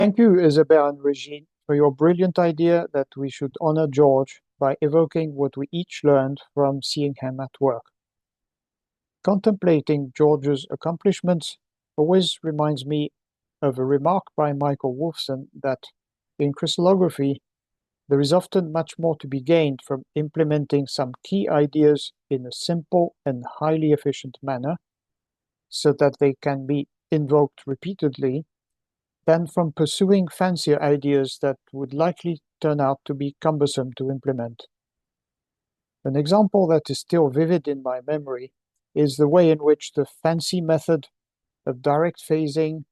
Thank you, Isabel and Regine, for your brilliant idea that we should honor George by evoking what we each learned from seeing him at work. Contemplating George's accomplishments always reminds me of a remark by Michael Wolfson that in crystallography, there is often much more to be gained from implementing some key ideas in a simple and highly efficient manner so that they can be invoked repeatedly than from pursuing fancier ideas that would likely turn out to be cumbersome to implement. An example that is still vivid in my memory is the way in which the fancy method of direct phasing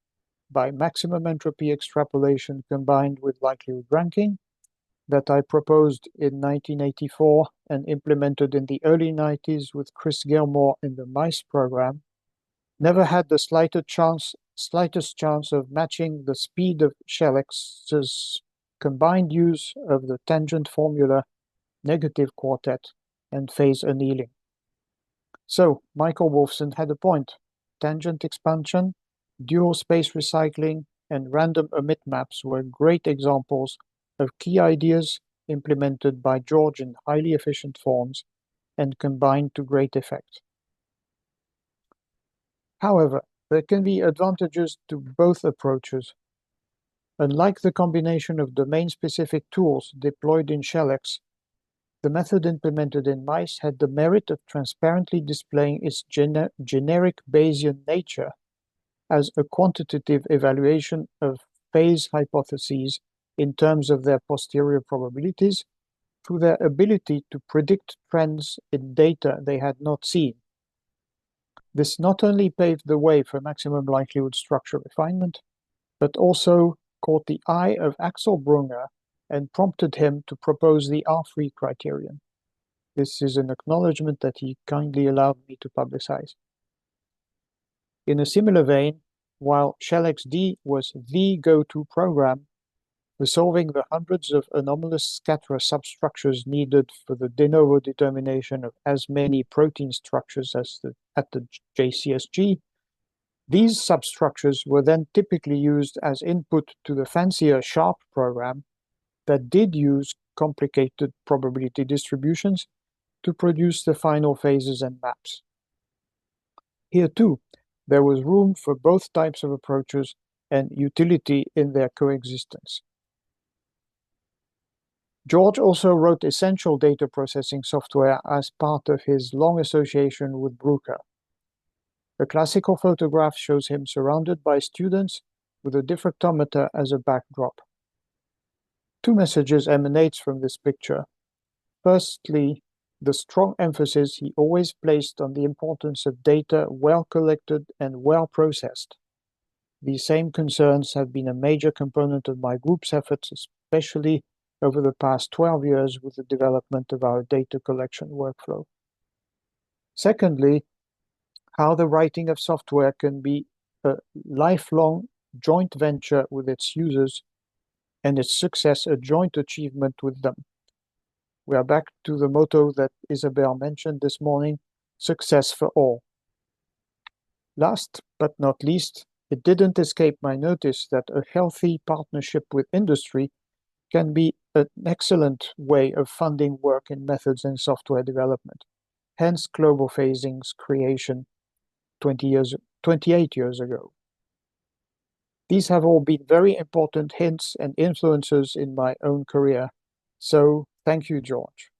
by maximum entropy extrapolation combined with likelihood ranking that I proposed in 1984 and implemented in the early 90s with Chris Gilmore in the MICE program never had the slightest chance of matching the speed of Shellex's combined use of the tangent formula, negative quartet, and phase annealing. So, Michael Wolfson had a point. Tangent expansion, dual space recycling, and random emit maps were great examples of key ideas implemented by George in highly efficient forms and combined to great effect. However, there can be advantages to both approaches. Unlike the combination of domain-specific tools deployed in Shellex, the method implemented in MICE had the merit of transparently displaying its generic Bayesian nature as a quantitative evaluation of phase hypotheses in terms of their posterior probabilities through their ability to predict trends in data they had not seen. This not only paved the way for maximum likelihood structure refinement, but also caught the eye of Axel Brunger and prompted him to propose the R3 criterion. This is an acknowledgement that he kindly allowed me to publicize. In a similar vein, while ShellXD was the go-to program for solving the hundreds of anomalous scatterer substructures needed for the de novo determination of as many protein structures as at the JCSG, these substructures were then typically used as input to the fancier SHARP program that did use complicated probability distributions to produce the final phases and maps. Here too, there was room for both types of approaches and utility in their coexistence. George also wrote essential data processing software as part of his long association with Brucker. The classical photograph shows him surrounded by students with a diffractometer as a backdrop. Two messages emanate from this picture. Firstly, the strong emphasis he always placed on the importance of data well collected and well processed. These same concerns have been a major component of my group's efforts, especially over the past 12 years with the development of our data collection workflow. Secondly, how the writing of software can be a lifelong joint venture with its users and its success a joint achievement with them. We are back to the motto that Isabel mentioned this morning, success for all. Last but not least, it didn't escape my notice that a healthy partnership with industry can be an excellent way of funding work in methods and software development. Hence Global Phasing's creation 28 years ago. These have all been very important hints and influences in my own career. So thank you, George.